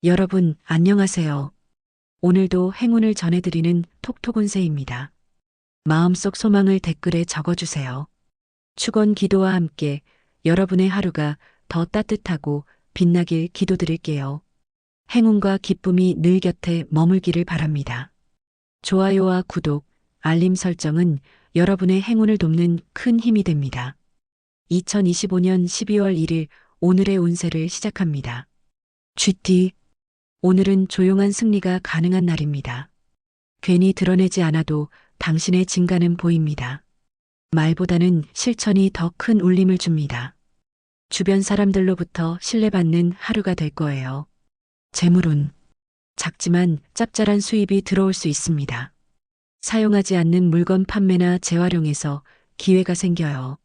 여러분, 안녕하세요. 오늘도 행운을 전해드리는 톡톡운세입니다. 마음속 소망을 댓글에 적어주세요. 축원 기도와 함께 여러분의 하루가 더 따뜻하고 빛나길 기도드릴게요. 행운과 기쁨이 늘 곁에 머물기를 바랍니다. 좋아요와 구독, 알림 설정은 여러분의 행운을 돕는 큰 힘이 됩니다. 2025년 12월 1일 오늘의 운세를 시작합니다. GT 오늘은 조용한 승리가 가능한 날입니다. 괜히 드러내지 않아도 당신의 진가는 보입니다. 말보다는 실천이 더 큰 울림을 줍니다. 주변 사람들로부터 신뢰받는 하루가 될 거예요. 재물운 작지만 짭짤한 수입이 들어올 수 있습니다. 사용하지 않는 물건 판매나 재활용에서 기회가 생겨요.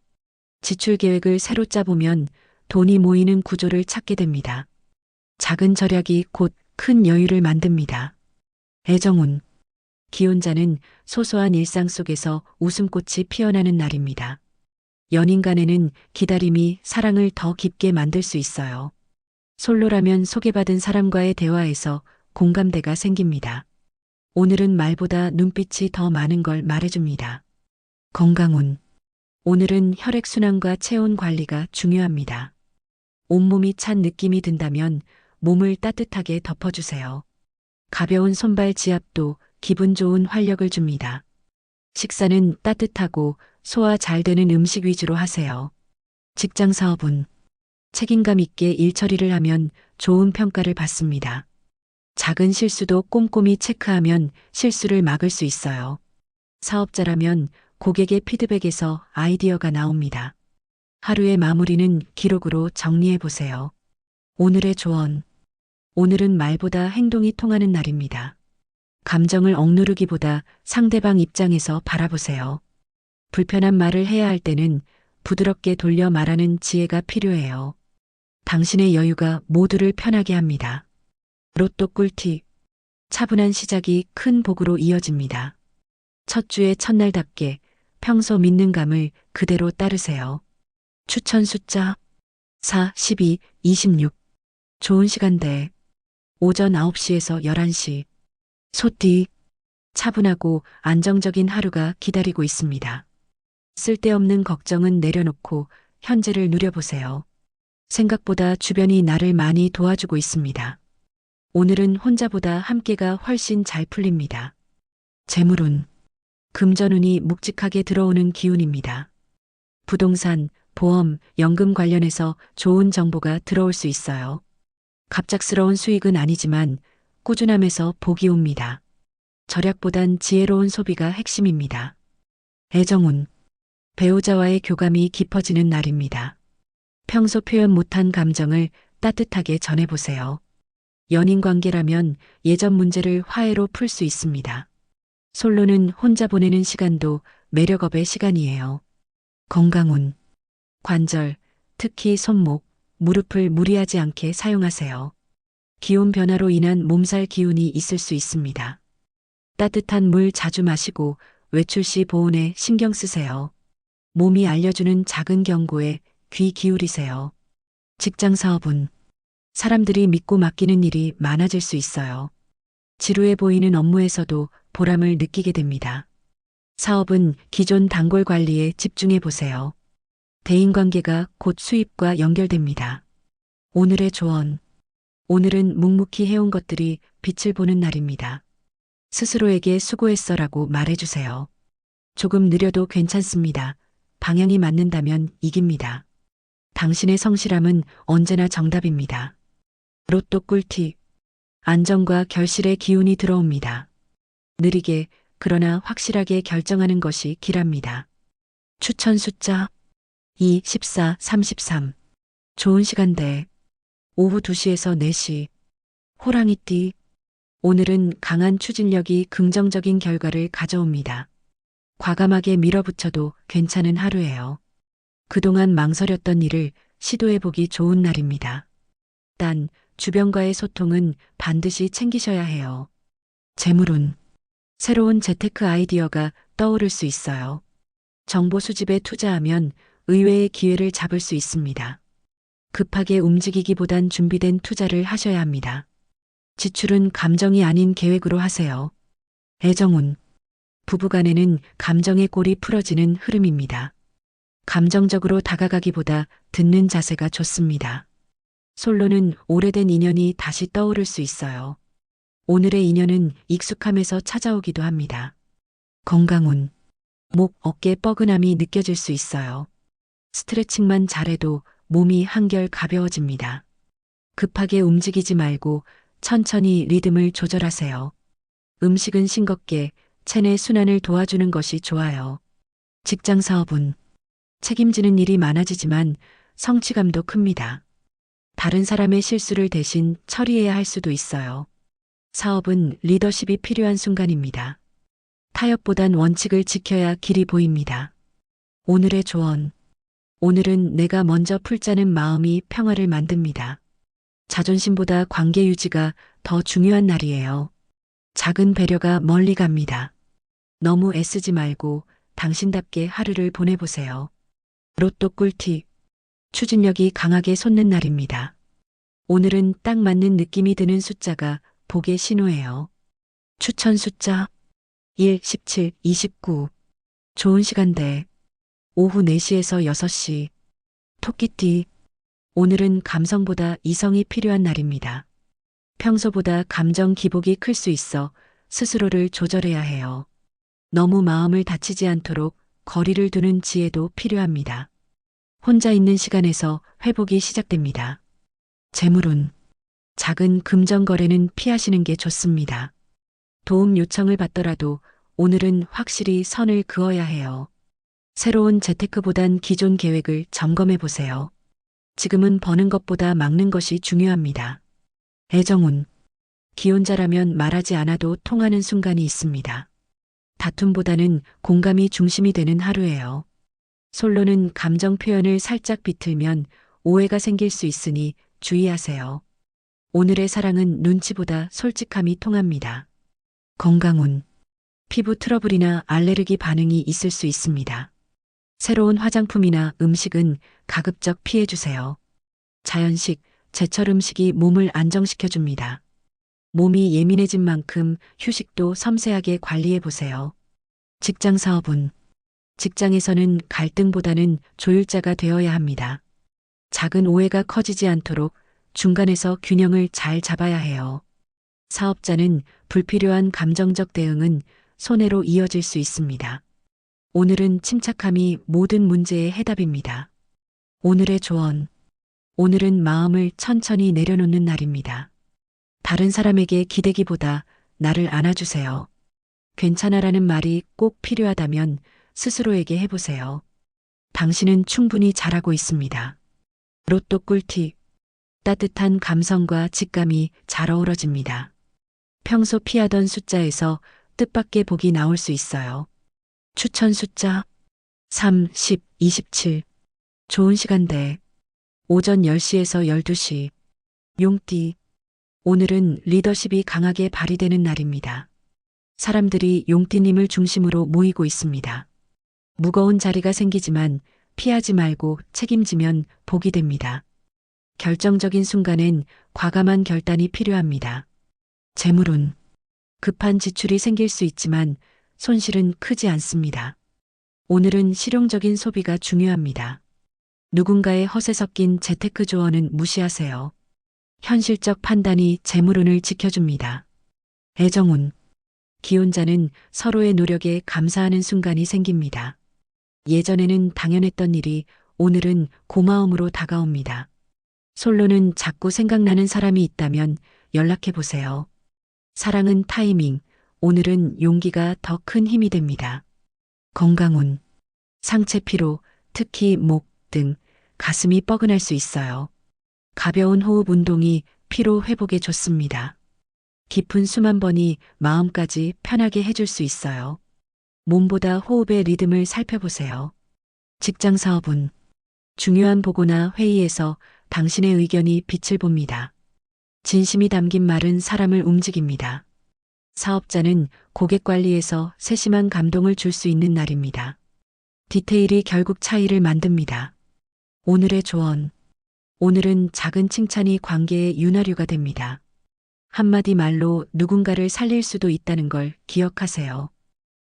지출 계획을 새로 짜보면 돈이 모이는 구조를 찾게 됩니다. 작은 절약이 곧 큰 여유를 만듭니다. 애정운 기혼자는 소소한 일상 속에서 웃음꽃이 피어나는 날입니다. 연인 간에는 기다림이 사랑을 더 깊게 만들 수 있어요. 솔로라면 소개받은 사람과의 대화에서 공감대가 생깁니다. 오늘은 말보다 눈빛이 더 많은 걸 말해줍니다. 건강운 오늘은 혈액순환과 체온 관리가 중요합니다. 온몸이 찬 느낌이 든다면 몸을 따뜻하게 덮어주세요. 가벼운 손발 지압도 기분 좋은 활력을 줍니다. 식사는 따뜻하고 소화 잘 되는 음식 위주로 하세요. 직장 사업은 책임감 있게 일 처리를 하면 좋은 평가를 받습니다. 작은 실수도 꼼꼼히 체크하면 실수를 막을 수 있어요. 사업자라면 고객의 피드백에서 아이디어가 나옵니다. 하루의 마무리는 기록으로 정리해 보세요. 오늘의 조언 오늘은 말보다 행동이 통하는 날입니다. 감정을 억누르기보다 상대방 입장에서 바라보세요. 불편한 말을 해야 할 때는 부드럽게 돌려 말하는 지혜가 필요해요. 당신의 여유가 모두를 편하게 합니다. 로또 꿀팁 차분한 시작이 큰 복으로 이어집니다. 첫 주의 첫날답게 평소 믿는 감을 그대로 따르세요. 추천 숫자 4, 12, 26 좋은 시간대 오전 9시에서 11시 소띠 차분하고 안정적인 하루가 기다리고 있습니다. 쓸데없는 걱정은 내려놓고 현재를 누려보세요. 생각보다 주변이 나를 많이 도와주고 있습니다. 오늘은 혼자보다 함께가 훨씬 잘 풀립니다. 재물운 금전운이 묵직하게 들어오는 기운입니다. 부동산, 보험, 연금 관련해서 좋은 정보가 들어올 수 있어요. 갑작스러운 수익은 아니지만 꾸준함에서 복이 옵니다. 절약보단 지혜로운 소비가 핵심입니다. 애정운 배우자와의 교감이 깊어지는 날입니다. 평소 표현 못한 감정을 따뜻하게 전해보세요. 연인 관계라면 예전 문제를 화해로 풀 수 있습니다. 솔로는 혼자 보내는 시간도 매력업의 시간이에요. 건강운 관절, 특히 손목, 무릎을 무리하지 않게 사용하세요. 기온 변화로 인한 몸살 기운이 있을 수 있습니다. 따뜻한 물 자주 마시고 외출 시 보온에 신경 쓰세요. 몸이 알려주는 작은 경고에 귀 기울이세요. 직장 사업은 사람들이 믿고 맡기는 일이 많아질 수 있어요. 지루해 보이는 업무에서도 보람을 느끼게 됩니다. 사업은 기존 단골 관리에 집중해 보세요. 대인관계가 곧 수입과 연결됩니다. 오늘의 조언. 오늘은 묵묵히 해온 것들이 빛을 보는 날입니다. 스스로에게 수고했어라고 말해주세요. 조금 느려도 괜찮습니다. 방향이 맞는다면 이깁니다. 당신의 성실함은 언제나 정답입니다. 로또 꿀팁. 안정과 결실의 기운이 들어옵니다. 느리게 그러나 확실하게 결정하는 것이 길합니다. 추천 숫자 2, 14, 33 좋은 시간대 오후 2시에서 4시 호랑이띠 오늘은 강한 추진력이 긍정적인 결과를 가져옵니다. 과감하게 밀어붙여도 괜찮은 하루예요. 그동안 망설였던 일을 시도해보기 좋은 날입니다. 단, 주변과의 소통은 반드시 챙기셔야 해요. 재물운 새로운 재테크 아이디어가 떠오를 수 있어요. 정보 수집에 투자하면 의외의 기회를 잡을 수 있습니다. 급하게 움직이기보단 준비된 투자를 하셔야 합니다. 지출은 감정이 아닌 계획으로 하세요. 애정운. 부부간에는 감정의 골이 풀어지는 흐름입니다. 감정적으로 다가가기보다 듣는 자세가 좋습니다. 솔로는 오래된 인연이 다시 떠오를 수 있어요. 오늘의 인연은 익숙함에서 찾아오기도 합니다. 건강운. 목, 어깨 뻐근함이 느껴질 수 있어요. 스트레칭만 잘해도 몸이 한결 가벼워집니다. 급하게 움직이지 말고 천천히 리듬을 조절하세요. 음식은 싱겁게 체내 순환을 도와주는 것이 좋아요. 직장 사업은 책임지는 일이 많아지지만 성취감도 큽니다. 다른 사람의 실수를 대신 처리해야 할 수도 있어요. 사업은 리더십이 필요한 순간입니다. 타협보단 원칙을 지켜야 길이 보입니다. 오늘의 조언. 오늘은 내가 먼저 풀자는 마음이 평화를 만듭니다. 자존심보다 관계 유지가 더 중요한 날이에요. 작은 배려가 멀리 갑니다. 너무 애쓰지 말고 당신답게 하루를 보내보세요. 로또 꿀팁. 추진력이 강하게 솟는 날입니다. 오늘은 딱 맞는 느낌이 드는 숫자가 복의 신호예요. 추천 숫자 1, 17, 29. 좋은 시간대. 오후 4시에서 6시. 토끼띠. 오늘은 감성보다 이성이 필요한 날입니다. 평소보다 감정 기복이 클 수 있어 스스로를 조절해야 해요. 너무 마음을 다치지 않도록 거리를 두는 지혜도 필요합니다. 혼자 있는 시간에서 회복이 시작됩니다. 재물운. 작은 금전 거래는 피하시는 게 좋습니다. 도움 요청을 받더라도 오늘은 확실히 선을 그어야 해요. 새로운 재테크보단 기존 계획을 점검해 보세요. 지금은 버는 것보다 막는 것이 중요합니다. 애정운. 기혼자라면 말하지 않아도 통하는 순간이 있습니다. 다툼보다는 공감이 중심이 되는 하루예요. 솔로는 감정 표현을 살짝 비틀면 오해가 생길 수 있으니 주의하세요. 오늘의 사랑은 눈치보다 솔직함이 통합니다. 건강운. 피부 트러블이나 알레르기 반응이 있을 수 있습니다. 새로운 화장품이나 음식은 가급적 피해주세요. 자연식, 제철 음식이 몸을 안정시켜줍니다. 몸이 예민해진 만큼 휴식도 섬세하게 관리해보세요. 직장 사업은. 직장에서는 갈등보다는 조율자가 되어야 합니다. 작은 오해가 커지지 않도록 중간에서 균형을 잘 잡아야 해요. 사업자는 불필요한 감정적 대응은 손해로 이어질 수 있습니다. 오늘은 침착함이 모든 문제의 해답입니다. 오늘의 조언. 오늘은 마음을 천천히 내려놓는 날입니다. 다른 사람에게 기대기보다 나를 안아주세요. 괜찮아라는 말이 꼭 필요하다면 스스로에게 해보세요. 당신은 충분히 잘하고 있습니다. 로또 꿀팁. 따뜻한 감성과 직감이 잘 어우러집니다. 평소 피하던 숫자에서 뜻밖의 복이 나올 수 있어요. 추천 숫자 3, 10, 27. 좋은 시간대. 오전 10시에서 12시. 용띠. 오늘은 리더십이 강하게 발휘되는 날입니다. 사람들이 용띠님을 중심으로 모이고 있습니다. 무거운 자리가 생기지만 피하지 말고 책임지면 복이 됩니다. 결정적인 순간엔 과감한 결단이 필요합니다. 재물운. 급한 지출이 생길 수 있지만 손실은 크지 않습니다. 오늘은 실용적인 소비가 중요합니다. 누군가의 허세 섞인 재테크 조언은 무시하세요. 현실적 판단이 재물운을 지켜줍니다. 애정운. 기혼자는 서로의 노력에 감사하는 순간이 생깁니다. 예전에는 당연했던 일이 오늘은 고마움으로 다가옵니다. 솔로는 자꾸 생각나는 사람이 있다면 연락해 보세요. 사랑은 타이밍, 오늘은 용기가 더 큰 힘이 됩니다. 건강운. 상체 피로, 특히 목, 등, 가슴이 뻐근할 수 있어요. 가벼운 호흡 운동이 피로 회복에 좋습니다. 깊은 숨 한 번이 마음까지 편하게 해줄 수 있어요. 몸보다 호흡의 리듬을 살펴보세요. 직장 사업은. 중요한 보고나 회의에서 당신의 의견이 빛을 봅니다. 진심이 담긴 말은 사람을 움직입니다. 사업자는 고객 관리에서 세심한 감동을 줄 수 있는 날입니다. 디테일이 결국 차이를 만듭니다. 오늘의 조언. 오늘은 작은 칭찬이 관계의 윤활유가 됩니다. 한마디 말로 누군가를 살릴 수도 있다는 걸 기억하세요.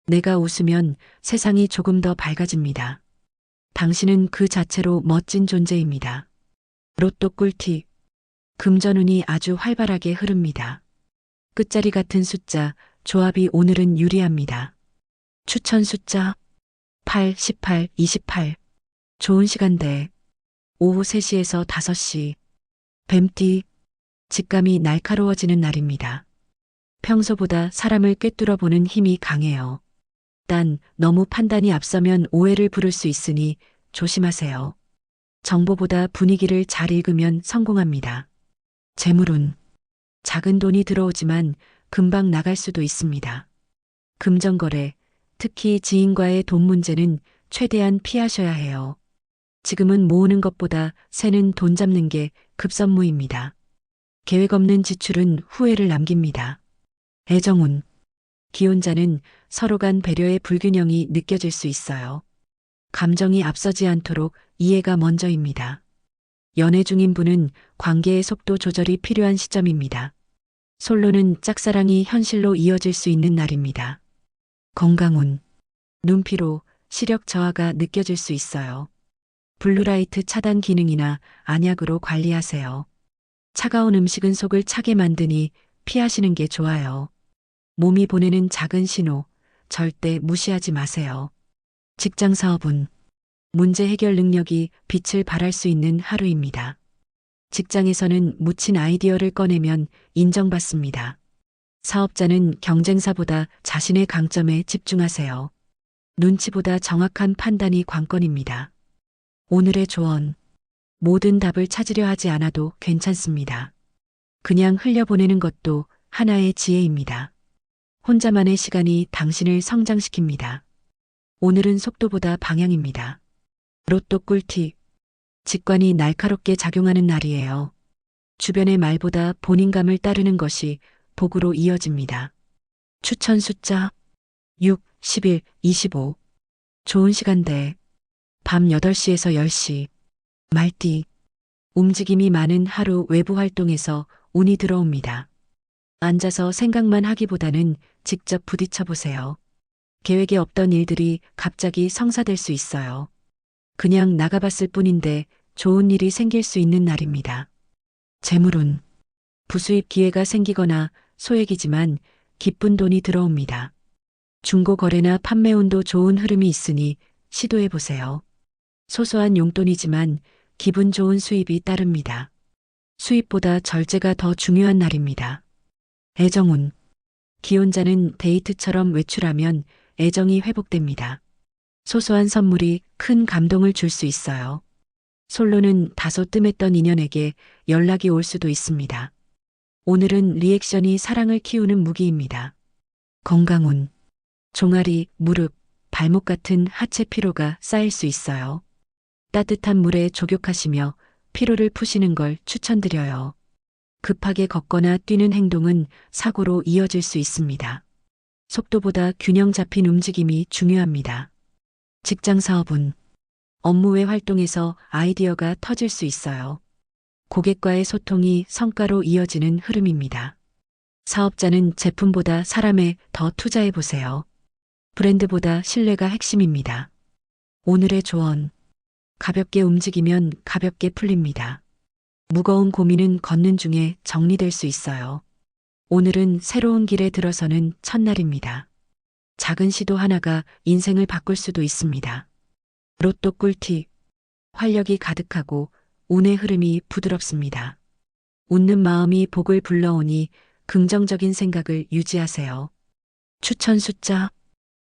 내가 웃으면 세상이 조금 더 밝아집니다. 당신은 그 자체로 멋진 존재입니다. 로또 꿀팁. 금전운이 아주 활발하게 흐릅니다. 끝자리 같은 숫자, 조합이 오늘은 유리합니다. 추천 숫자 8, 18, 28. 좋은 시간대. 오후 3시에서 5시. 뱀띠. 직감이 날카로워지는 날입니다. 평소보다 사람을 꿰뚫어 보는 힘이 강해요. 단, 너무 판단이 앞서면 오해를 부를 수 있으니 조심하세요. 정보보다 분위기를 잘 읽으면 성공합니다. 재물운. 작은 돈이 들어오지만 금방 나갈 수도 있습니다. 금전거래, 특히 지인과의 돈 문제는 최대한 피하셔야 해요. 지금은 모으는 것보다 새는 돈 잡는 게 급선무입니다. 계획 없는 지출은 후회를 남깁니다. 애정운. 기혼자는 서로 간 배려의 불균형이 느껴질 수 있어요. 감정이 앞서지 않도록 이해가 먼저입니다. 연애 중인 분은 관계의 속도 조절이 필요한 시점입니다. 솔로는 짝사랑이 현실로 이어질 수 있는 날입니다. 건강운. 눈피로, 시력 저하가 느껴질 수 있어요. 블루라이트 차단 기능이나 안약으로 관리하세요. 차가운 음식은 속을 차게 만드니 피하시는 게 좋아요. 몸이 보내는 작은 신호, 절대 무시하지 마세요. 직장 사업은 문제 해결 능력이 빛을 발할 수 있는 하루입니다. 직장에서는 묻힌 아이디어를 꺼내면 인정받습니다. 사업자는 경쟁사보다 자신의 강점에 집중하세요. 눈치보다 정확한 판단이 관건입니다. 오늘의 조언. 모든 답을 찾으려 하지 않아도 괜찮습니다. 그냥 흘려보내는 것도 하나의 지혜입니다. 혼자만의 시간이 당신을 성장시킵니다. 오늘은 속도보다 방향입니다. 로또 꿀팁. 직관이 날카롭게 작용하는 날이에요. 주변의 말보다 본인감을 따르는 것이 복으로 이어집니다. 추천 숫자 6, 11, 25. 좋은 시간대. 밤 8시에서 10시. 말띠. 움직임이 많은 하루 외부 활동에서 운이 들어옵니다. 앉아서 생각만 하기보다는 직접 부딪혀 보세요. 계획에 없던 일들이 갑자기 성사될 수 있어요. 그냥 나가봤을 뿐인데 좋은 일이 생길 수 있는 날입니다. 재물운. 부수입 기회가 생기거나 소액이지만 기쁜 돈이 들어옵니다. 중고 거래나 판매운도 좋은 흐름이 있으니 시도해 보세요. 소소한 용돈이지만 기분 좋은 수입이 따릅니다. 수입보다 절제가 더 중요한 날입니다. 애정운. 기혼자는 데이트처럼 외출하면 애정이 회복됩니다. 소소한 선물이 큰 감동을 줄 수 있어요. 솔로는 다소 뜸했던 인연에게 연락이 올 수도 있습니다. 오늘은 리액션이 사랑을 키우는 무기입니다. 건강운. 종아리, 무릎, 발목 같은 하체 피로가 쌓일 수 있어요. 따뜻한 물에 족욕하시며 피로를 푸시는 걸 추천드려요. 급하게 걷거나 뛰는 행동은 사고로 이어질 수 있습니다. 속도보다 균형 잡힌 움직임이 중요합니다. 직장 사업은 업무 외 활동에서 아이디어가 터질 수 있어요. 고객과의 소통이 성과로 이어지는 흐름입니다. 사업자는 제품보다 사람에 더 투자해 보세요. 브랜드보다 신뢰가 핵심입니다. 오늘의 조언. 가볍게 움직이면 가볍게 풀립니다. 무거운 고민은 걷는 중에 정리될 수 있어요. 오늘은 새로운 길에 들어서는 첫날입니다. 작은 시도 하나가 인생을 바꿀 수도 있습니다. 로또 꿀팁. 활력이 가득하고 운의 흐름이 부드럽습니다. 웃는 마음이 복을 불러오니 긍정적인 생각을 유지하세요. 추천 숫자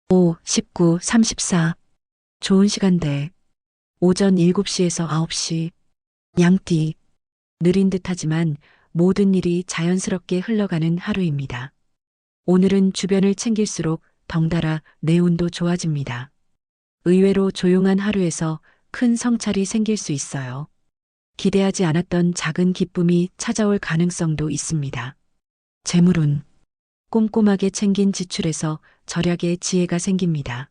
5, 19, 34. 좋은 시간대. 오전 7시에서 9시. 양띠. 느린 듯하지만 모든 일이 자연스럽게 흘러가는 하루입니다. 오늘은 주변을 챙길수록 덩달아 내 운도 좋아집니다. 의외로 조용한 하루에서 큰 성찰이 생길 수 있어요. 기대하지 않았던 작은 기쁨이 찾아올 가능성도 있습니다. 재물운. 꼼꼼하게 챙긴 지출에서 절약의 지혜가 생깁니다.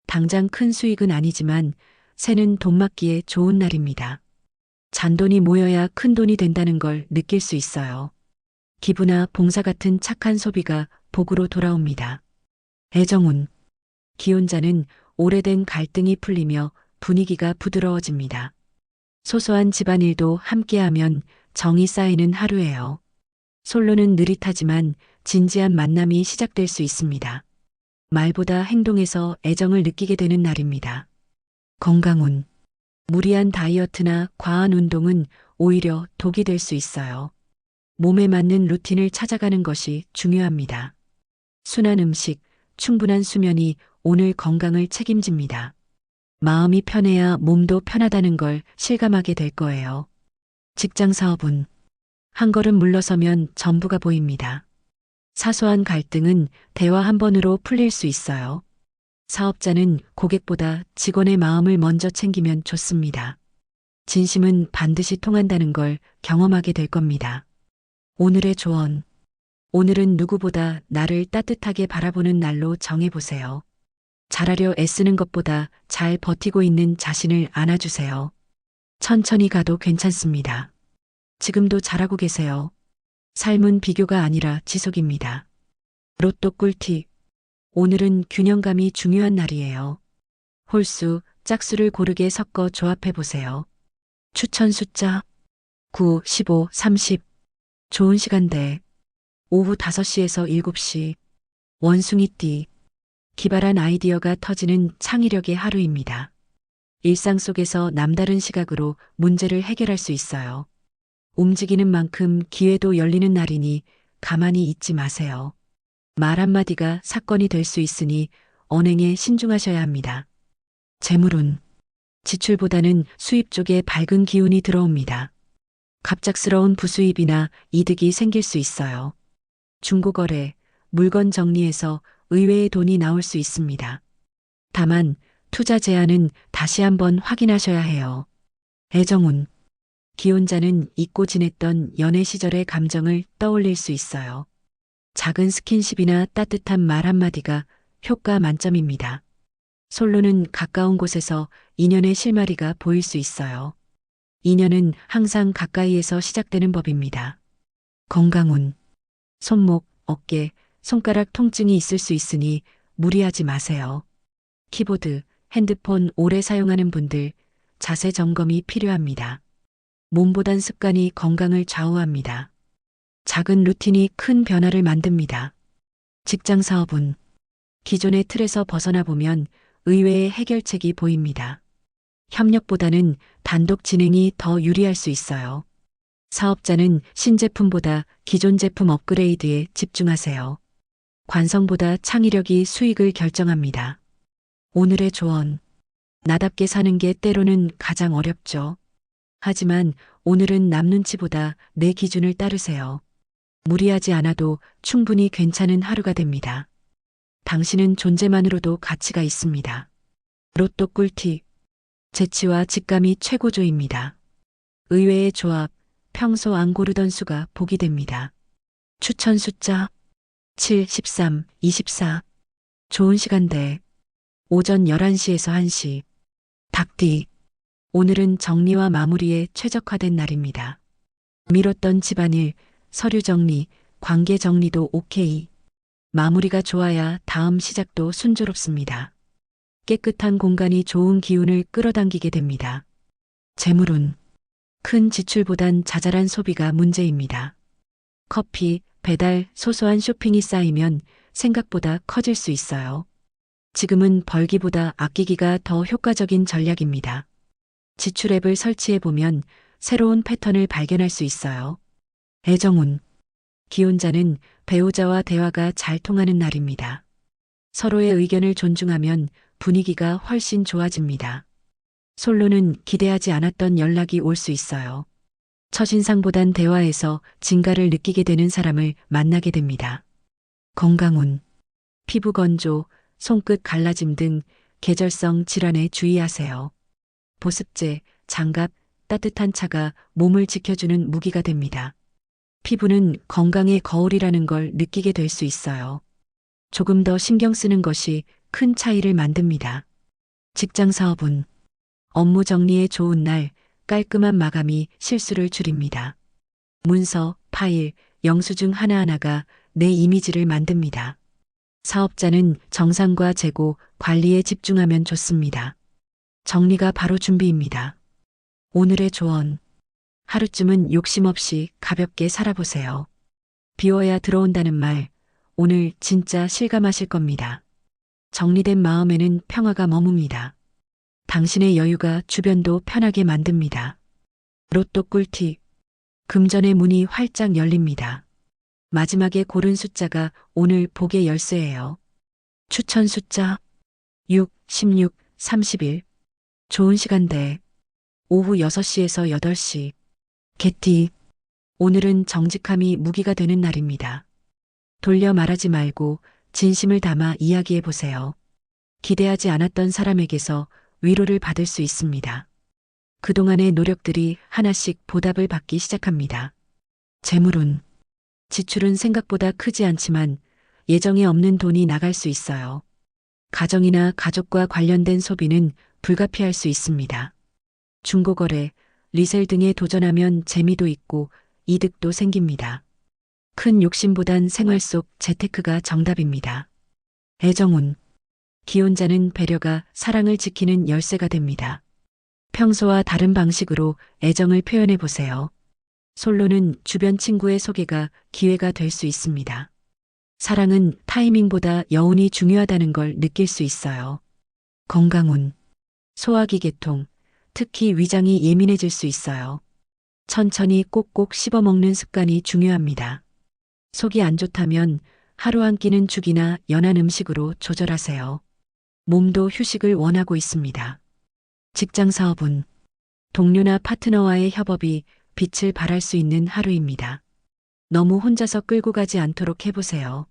당장 큰 수익은 아니지만 새는 돈 맡기에 좋은 날입니다. 잔돈이 모여야 큰 돈이 된다는 걸 느낄 수 있어요. 기부나 봉사 같은 착한 소비가 복으로 돌아옵니다. 애정운. 기혼자는 오래된 갈등이 풀리며 분위기가 부드러워집니다. 소소한 집안일도 함께하면 정이 쌓이는 하루예요. 솔로는 느릿하지만 진지한 만남이 시작될 수 있습니다. 말보다 행동에서 애정을 느끼게 되는 날입니다. 건강운. 무리한 다이어트나 과한 운동은 오히려 독이 될 수 있어요. 몸에 맞는 루틴을 찾아가는 것이 중요합니다. 순한 음식, 충분한 수면이 오늘 건강을 책임집니다. 마음이 편해야 몸도 편하다는 걸 실감하게 될 거예요. 직장 사업은 한 걸음 물러서면 전부가 보입니다. 사소한 갈등은 대화 한 번으로 풀릴 수 있어요. 사업자는 고객보다 직원의 마음을 먼저 챙기면 좋습니다. 진심은 반드시 통한다는 걸 경험하게 될 겁니다. 오늘의 조언. 오늘은 누구보다 나를 따뜻하게 바라보는 날로 정해보세요. 잘하려 애쓰는 것보다 잘 버티고 있는 자신을 안아주세요. 천천히 가도 괜찮습니다. 지금도 잘하고 계세요. 삶은 비교가 아니라 지속입니다. 로또 꿀팁. 오늘은 균형감이 중요한 날이에요. 홀수, 짝수를 고르게 섞어 조합해 보세요. 추천 숫자 9, 15, 30. 좋은 시간대 오후 5시에서 7시. 원숭이띠. 기발한 아이디어가 터지는 창의력의 하루입니다. 일상 속에서 남다른 시각으로 문제를 해결할 수 있어요. 움직이는 만큼 기회도 열리는 날이니 가만히 있지 마세요. 말 한마디가 사건이 될 수 있으니 언행에 신중하셔야 합니다. 재물운. 지출보다는 수입 쪽에 밝은 기운이 들어옵니다. 갑작스러운 부수입이나 이득이 생길 수 있어요. 중고거래, 물건 정리에서 의외의 돈이 나올 수 있습니다. 다만 투자 제한은 다시 한번 확인하셔야 해요. 애정운. 기혼자는 잊고 지냈던 연애 시절의 감정을 떠올릴 수 있어요. 작은 스킨십이나 따뜻한 말 한마디가 효과 만점입니다. 솔로는 가까운 곳에서 인연의 실마리가 보일 수 있어요. 인연은 항상 가까이에서 시작되는 법입니다. 건강운. 손목, 어깨, 손가락 통증이 있을 수 있으니 무리하지 마세요. 키보드, 핸드폰 오래 사용하는 분들 자세 점검이 필요합니다. 몸보단 습관이 건강을 좌우합니다. 작은 루틴이 큰 변화를 만듭니다. 직장 사업은 기존의 틀에서 벗어나 보면 의외의 해결책이 보입니다. 협력보다는 단독 진행이 더 유리할 수 있어요. 사업자는 신제품보다 기존 제품 업그레이드에 집중하세요. 관성보다 창의력이 수익을 결정합니다. 오늘의 조언. 나답게 사는 게 때로는 가장 어렵죠. 하지만 오늘은 남 눈치보다 내 기준을 따르세요. 무리하지 않아도 충분히 괜찮은 하루가 됩니다. 당신은 존재만으로도 가치가 있습니다. 로또 꿀팁. 재치와 직감이 최고조입니다. 의외의 조합, 평소 안 고르던 수가 복이 됩니다. 추천 숫자 7, 13, 24. 좋은 시간대 오전 11시에서 1시. 닭띠. 오늘은 정리와 마무리에 최적화된 날입니다. 미뤘던 집안일, 서류 정리, 관계 정리도 오케이. 마무리가 좋아야 다음 시작도 순조롭습니다. 깨끗한 공간이 좋은 기운을 끌어당기게 됩니다. 재물운. 큰 지출보단 자잘한 소비가 문제입니다. 커피, 배달, 소소한 쇼핑이 쌓이면 생각보다 커질 수 있어요. 지금은 벌기보다 아끼기가 더 효과적인 전략입니다. 지출 앱을 설치해 보면 새로운 패턴을 발견할 수 있어요. 애정운. 기혼자는 배우자와 대화가 잘 통하는 날입니다. 서로의 의견을 존중하면 분위기가 훨씬 좋아집니다. 솔로는 기대하지 않았던 연락이 올 수 있어요. 첫인상보단 대화에서 진가를 느끼게 되는 사람을 만나게 됩니다. 건강운. 피부 건조, 손끝 갈라짐 등 계절성 질환에 주의하세요. 보습제, 장갑, 따뜻한 차가 몸을 지켜주는 무기가 됩니다. 피부는 건강의 거울이라는 걸 느끼게 될 수 있어요. 조금 더 신경 쓰는 것이 큰 차이를 만듭니다. 직장 사업은 업무 정리에 좋은 날, 깔끔한 마감이 실수를 줄입니다. 문서, 파일, 영수증 하나하나가 내 이미지를 만듭니다. 사업자는 정상과 재고, 관리에 집중하면 좋습니다. 정리가 바로 준비입니다. 오늘의 조언. 하루쯤은 욕심 없이 가볍게 살아보세요. 비워야 들어온다는 말, 오늘 진짜 실감하실 겁니다. 정리된 마음에는 평화가 머뭅니다. 당신의 여유가 주변도 편하게 만듭니다. 로또 꿀팁. 금전의 문이 활짝 열립니다. 마지막에 고른 숫자가 오늘 복의 열쇠예요. 추천 숫자 6, 16, 31. 좋은 시간대 오후 6시에서 8시. 개띠. 오늘은 정직함이 무기가 되는 날입니다. 돌려 말하지 말고 진심을 담아 이야기해 보세요. 기대하지 않았던 사람에게서 위로를 받을 수 있습니다. 그동안의 노력들이 하나씩 보답을 받기 시작합니다. 재물운. 지출은 생각보다 크지 않지만 예정에 없는 돈이 나갈 수 있어요. 가정이나 가족과 관련된 소비는 불가피할 수 있습니다. 중고거래, 리셀 등에 도전하면 재미도 있고 이득도 생깁니다. 큰 욕심보단 생활 속 재테크가 정답입니다. 애정운. 기혼자는 배려가 사랑을 지키는 열쇠가 됩니다. 평소와 다른 방식으로 애정을 표현해 보세요. 솔로는 주변 친구의 소개가 기회가 될 수 있습니다. 사랑은 타이밍보다 여운이 중요하다는 걸 느낄 수 있어요. 건강운. 소화기 계통, 특히 위장이 예민해질 수 있어요. 천천히 꼭꼭 씹어 먹는 습관이 중요합니다. 속이 안 좋다면 하루 한 끼는 죽이나 연한 음식으로 조절하세요. 몸도 휴식을 원하고 있습니다. 직장 사업은 동료나 파트너와의 협업이 빛을 발할 수 있는 하루입니다. 너무 혼자서 끌고 가지 않도록 해보세요.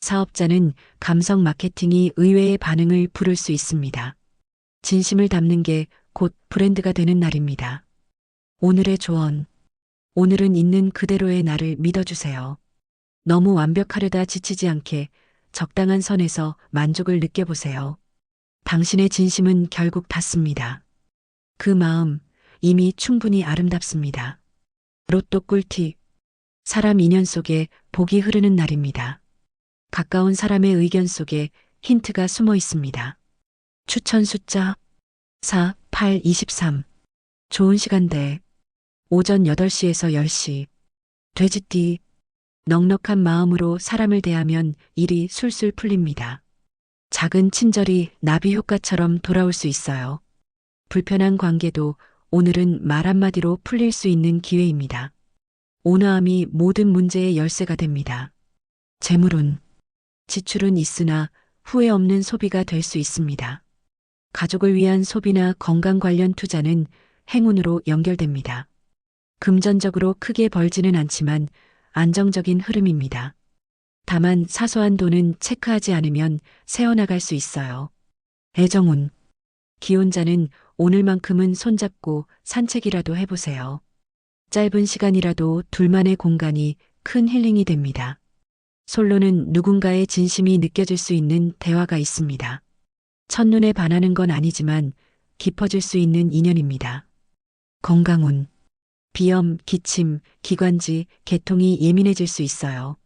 사업자는 감성 마케팅이 의외의 반응을 부를 수 있습니다. 진심을 담는 게 곧 브랜드가 되는 날입니다. 오늘의 조언. 오늘은 있는 그대로의 나를 믿어주세요. 너무 완벽하려다 지치지 않게 적당한 선에서 만족을 느껴보세요. 당신의 진심은 결국 닿습니다. 그 마음 이미 충분히 아름답습니다. 로또 꿀팁. 사람 인연 속에 복이 흐르는 날입니다. 가까운 사람의 의견 속에 힌트가 숨어 있습니다. 추천 숫자 4, 8, 23. 좋은 시간대 오전 8시에서 10시. 돼지띠. 넉넉한 마음으로 사람을 대하면 일이 술술 풀립니다. 작은 친절이 나비 효과처럼 돌아올 수 있어요. 불편한 관계도 오늘은 말 한마디로 풀릴 수 있는 기회입니다. 온화함이 모든 문제의 열쇠가 됩니다. 재물운. 지출은 있으나 후회 없는 소비가 될 수 있습니다. 가족을 위한 소비나 건강 관련 투자는 행운으로 연결됩니다. 금전적으로 크게 벌지는 않지만 안정적인 흐름입니다. 다만 사소한 돈은 체크하지 않으면 새어나갈 수 있어요. 애정운. 기혼자는 오늘만큼은 손잡고 산책이라도 해보세요. 짧은 시간이라도 둘만의 공간이 큰 힐링이 됩니다. 솔로는 누군가의 진심이 느껴질 수 있는 대화가 있습니다. 첫눈에 반하는 건 아니지만 깊어질 수 있는 인연입니다. 건강운. 비염, 기침, 기관지, 개통이 예민해질 수 있어요.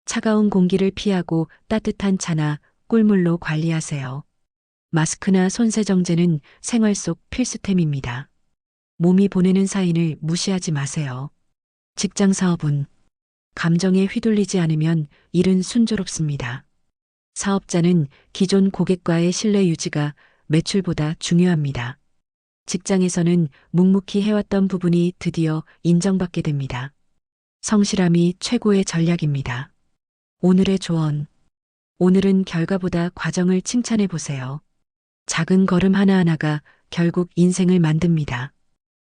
차가운 공기를 피하고 따뜻한 차나 꿀물로 관리하세요. 마스크나 손세정제는 생활 속 필수템입니다. 몸이 보내는 사인을 무시하지 마세요. 직장 사업은 감정에 휘둘리지 않으면 일은 순조롭습니다. 사업자는 기존 고객과의 신뢰 유지가 매출보다 중요합니다. 직장에서는 묵묵히 해왔던 부분이 드디어 인정받게 됩니다. 성실함이 최고의 전략입니다. 오늘의 조언. 오늘은 결과보다 과정을 칭찬해 보세요. 작은 걸음 하나하나가 결국 인생을 만듭니다.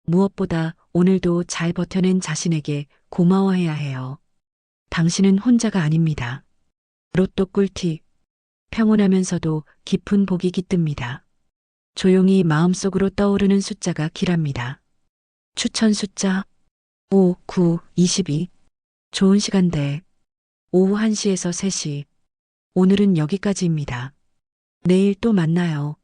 무엇보다 오늘도 잘 버텨낸 자신에게 고마워해야 해요. 당신은 혼자가 아닙니다. 로또 꿀팁. 평온하면서도 깊은 복이 깃듭니다. 조용히 마음속으로 떠오르는 숫자가 길합니다. 추천 숫자 5, 9, 22. 좋은 시간대 오후 1시에서 3시. 오늘은 여기까지입니다. 내일 또 만나요.